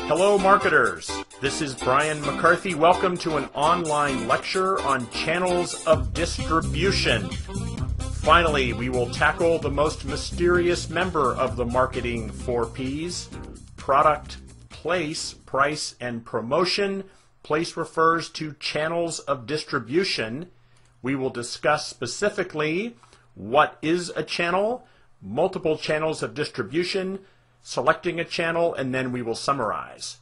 Hello marketers, this is Brian McCarthy. Welcome to an online lecture on channels of distribution. Finally, we will tackle the most mysterious member of the marketing 4Ps, product, place, price, and promotion. Place refers to channels of distribution. We will discuss specifically what is a channel, multiple channels of distribution, selecting a channel, and then we will summarize.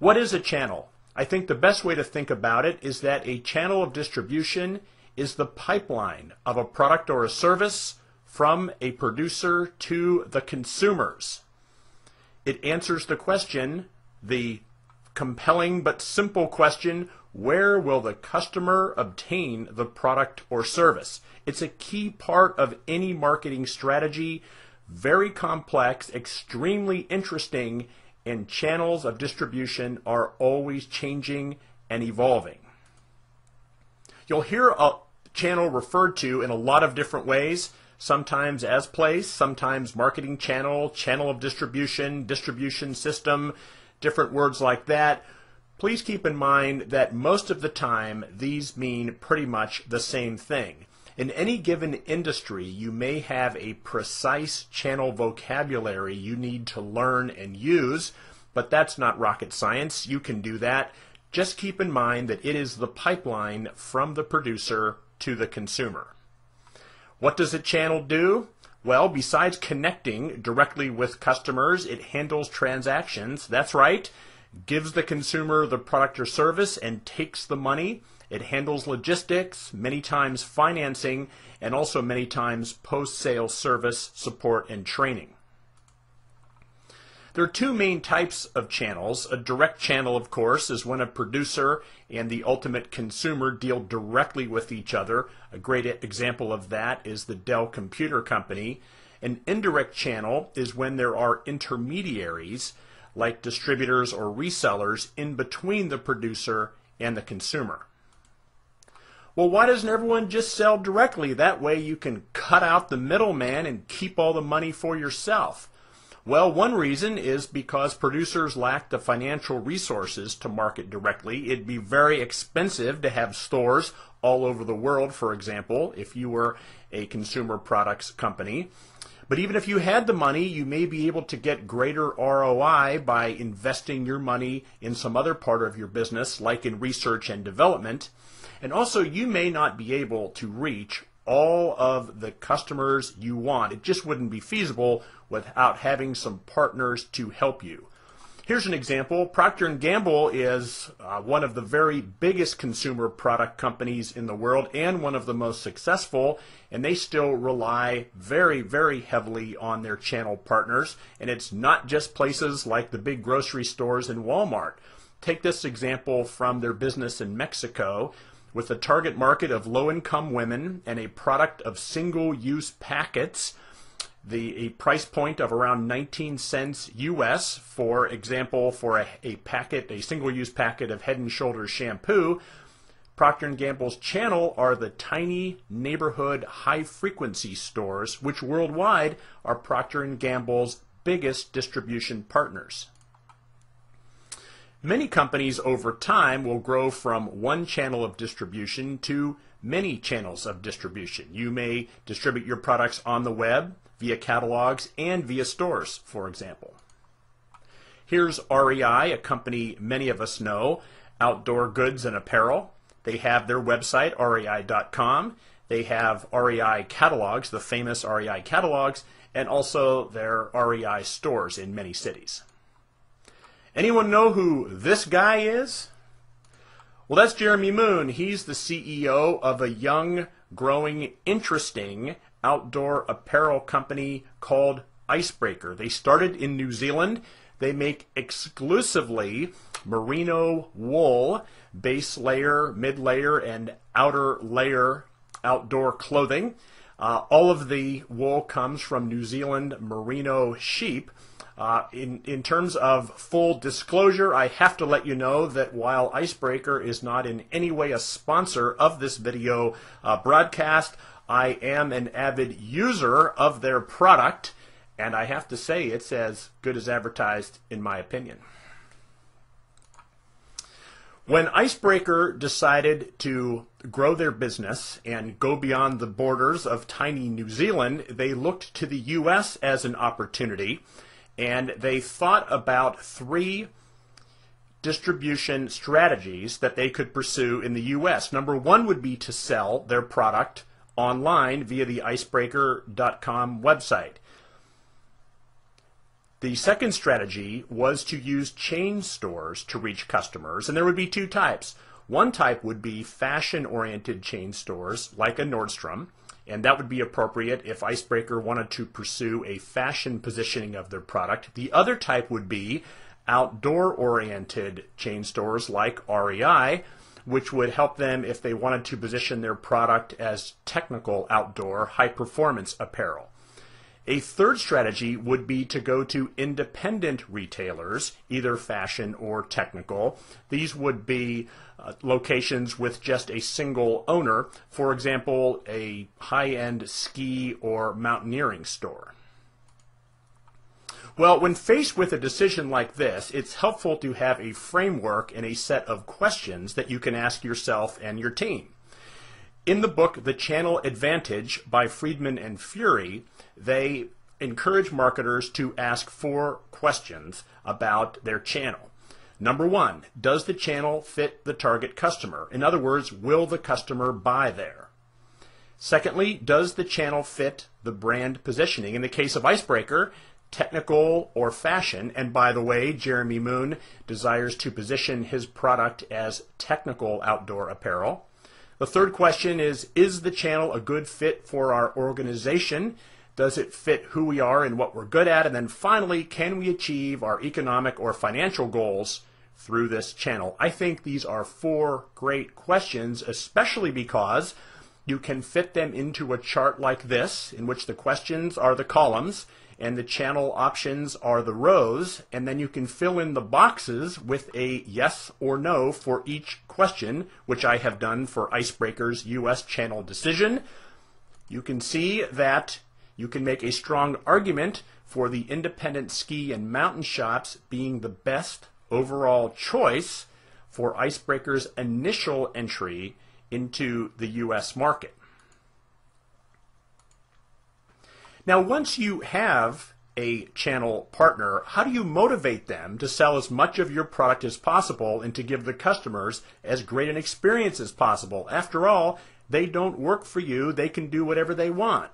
What is a channel? I think the best way to think about it is that a channel of distribution is the pipeline of a product or a service from a producer to the consumers. It answers the question, the compelling but simple question, where will the customer obtain the product or service? It's a key part of any marketing strategy, very complex, extremely interesting, and channels of distribution are always changing and evolving. You'll hear a channel referred to in a lot of different ways, sometimes as place, sometimes marketing channel, channel of distribution, distribution system, different words like that. Please keep in mind that most of the time these mean pretty much the same thing. In any given industry, you may have a precise channel vocabulary you need to learn and use, but that's not rocket science. You can do that. Just keep in mind that it is the pipeline from the producer to the consumer. What does a channel do? Well, besides connecting directly with customers, it handles transactions. That's right. Gives the consumer the product or service and takes the money. It handles logistics, many times financing, and also many times post-sale service, support, and training. There are two main types of channels. A direct channel, of course, is when a producer and the ultimate consumer deal directly with each other. A great example of that is the Dell Computer Company. An indirect channel is when there are intermediaries, like distributors or resellers, in between the producer and the consumer. Well, why doesn't everyone just sell directly? That way you can cut out the middleman and keep all the money for yourself. Well, one reason is because producers lack the financial resources to market directly. It'd be very expensive to have stores all over the world, for example, if you were a consumer products company. But even if you had the money, you may be able to get greater ROI by investing your money in some other part of your business, like in research and development. And also, you may not be able to reach all of the customers you want. It just wouldn't be feasible without having some partners to help you. Here's an example. Procter & Gamble is one of the very biggest consumer product companies in the world and one of the most successful, and they still rely very, very heavily on their channel partners. And it's not just places like the big grocery stores and Walmart. Take this example from their business in Mexico. With a target market of low-income women and a product of single-use packets, a price point of around 19 cents US, for example, for a single-use packet of Head & Shoulders shampoo, Procter & Gamble's channel are the tiny neighborhood high-frequency stores, which worldwide are Procter & Gamble's biggest distribution partners. Many companies over time will grow from one channel of distribution to many channels of distribution. You may distribute your products on the web, via catalogs, and via stores, for example. Here's REI, a company many of us know, outdoor goods and apparel. They have their website, rei.com. They have REI catalogs, the famous REI catalogs, and also their REI stores in many cities. Anyone know who this guy is? Well, that's Jeremy Moon. He's the CEO of a young, growing, interesting outdoor apparel company called Icebreaker. They started in New Zealand. They make exclusively merino wool, base layer, mid layer, and outer layer outdoor clothing. All of the wool comes from New Zealand merino sheep. In terms of full disclosure, I have to let you know that while Icebreaker is not in any way a sponsor of this video broadcast, I am an avid user of their product, and I have to say it's as good as advertised in my opinion. When Icebreaker decided to grow their business and go beyond the borders of tiny New Zealand, they looked to the U.S. as an opportunity, and they thought about 3 distribution strategies that they could pursue in the U.S. Number 1 would be to sell their product online via the icebreaker.com website. The second strategy was to use chain stores to reach customers, and there would be 2 types. One type would be fashion-oriented chain stores like a Nordstrom, and that would be appropriate if Icebreaker wanted to pursue a fashion positioning of their product. The other type would be outdoor-oriented chain stores like REI, which would help them if they wanted to position their product as technical outdoor high-performance apparel. A third strategy would be to go to independent retailers, either fashion or technical. These would be locations with just a single owner, for example, a high-end ski or mountaineering store. Well, when faced with a decision like this, it's helpful to have a framework and a set of questions that you can ask yourself and your team. In the book, The Channel Advantage by Friedman and Fury, they encourage marketers to ask 4 questions about their channel. Number 1, does the channel fit the target customer? In other words, will the customer buy there? Secondly, does the channel fit the brand positioning? In the case of Icebreaker, technical or fashion, and by the way, Jeremy Moon desires to position his product as technical outdoor apparel. The third question is the channel a good fit for our organization? Does it fit who we are and what we're good at? And then finally, can we achieve our economic or financial goals through this channel? I think these are 4 great questions, especially because you can fit them into a chart like this, in which the questions are the columns and the channel options are the rows, and then you can fill in the boxes with a yes or no for each question, which I have done for Icebreaker's U.S. channel decision. You can see that you can make a strong argument for the independent ski and mountain shops being the best overall choice for Icebreaker's initial entry into the U.S. market. Now, once you have a channel partner, how do you motivate them to sell as much of your product as possible and to give the customers as great an experience as possible? After all, they don't work for you. They can do whatever they want.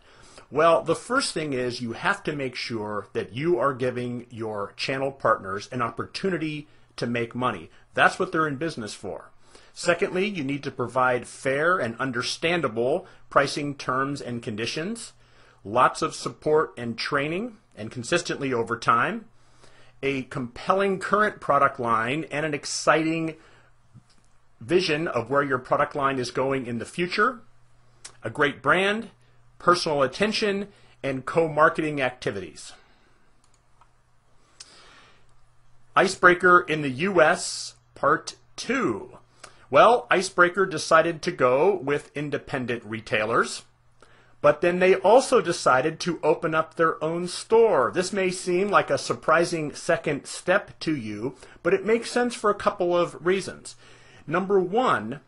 Well, the first thing is you have to make sure that you are giving your channel partners an opportunity to make money. That's what they're in business for. Secondly, you need to provide fair and understandable pricing terms and conditions, lots of support and training, and consistently over time, a compelling current product line, and an exciting vision of where your product line is going in the future, a great brand, personal attention, and co-marketing activities. Icebreaker in the U.S. Part 2. Well, Icebreaker decided to go with independent retailers, but then they also decided to open up their own store. This may seem like a surprising second step to you, but it makes sense for a couple of reasons. Number 1,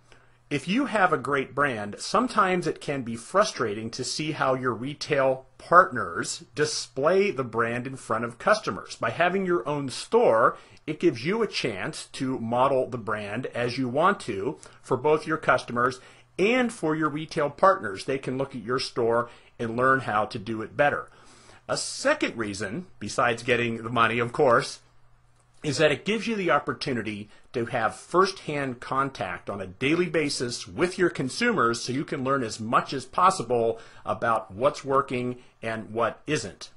if you have a great brand, sometimes it can be frustrating to see how your retail partners display the brand in front of customers. By having your own store, it gives you a chance to model the brand as you want to for both your customers and for your retail partners. They can look at your store and learn how to do it better. A second reason, besides getting the money, of course, is that it gives you the opportunity to have first-hand contact on a daily basis with your consumers so you can learn as much as possible about what's working and what isn't.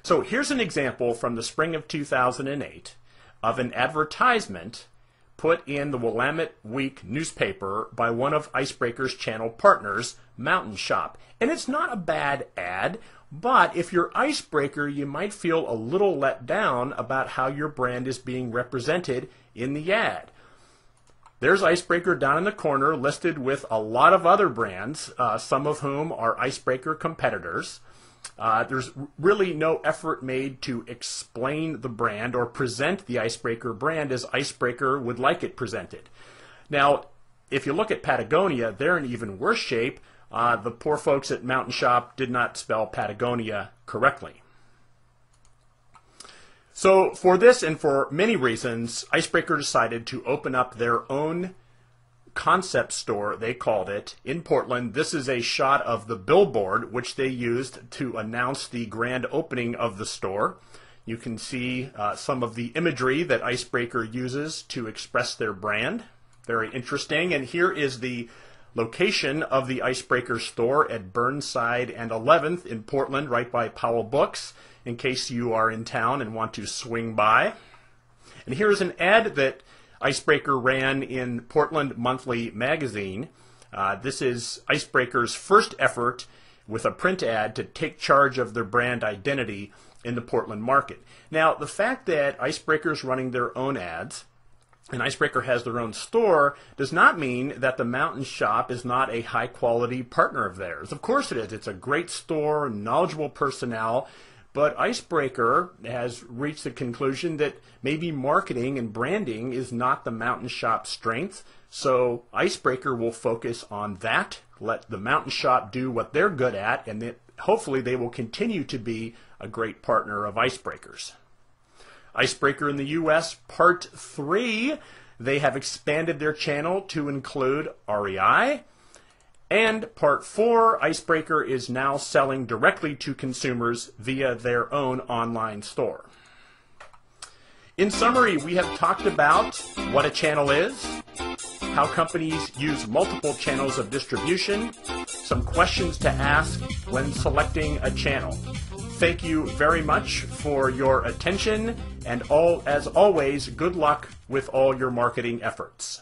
So here's an example from the spring of 2008 of an advertisement put in the Willamette Week newspaper by one of Icebreaker's channel partners, Mountain Shop. And it's not a bad ad, but if you're Icebreaker, you might feel a little let down about how your brand is being represented in the ad. There's Icebreaker down in the corner listed with a lot of other brands, some of whom are Icebreaker competitors. There's really no effort made to explain the brand or present the Icebreaker brand as Icebreaker would like it presented. Now, if you look at Patagonia, they're in even worse shape. The poor folks at Mountain Shop did not spell Patagonia correctly. So for this and for many reasons, Icebreaker decided to open up their own concept store, they called it, in Portland. This is a shot of the billboard which they used to announce the grand opening of the store. You can see some of the imagery that Icebreaker uses to express their brand. Very interesting. And here is the location of the Icebreaker store at Burnside and 11th in Portland, right by Powell Books, in case you are in town and want to swing by. And here's an ad that Icebreaker ran in Portland Monthly magazine. This is Icebreaker's first effort with a print ad to take charge of their brand identity in the Portland market. Now, the fact that Icebreaker's running their own ads and Icebreaker has their own store does not mean that the Mountain Shop is not a high-quality partner of theirs. Of course it is. It's a great store, knowledgeable personnel, but Icebreaker has reached the conclusion that maybe marketing and branding is not the Mountain Shop's strength, so Icebreaker will focus on that, let the Mountain Shop do what they're good at, and that hopefully they will continue to be a great partner of Icebreaker's. Icebreaker in the U.S. Part 3, they have expanded their channel to include REI. And Part 4, Icebreaker is now selling directly to consumers via their own online store. In summary, we have talked about what a channel is, how companies use multiple channels of distribution, some questions to ask when selecting a channel. Thank you very much for your attention, and as always, good luck with all your marketing efforts.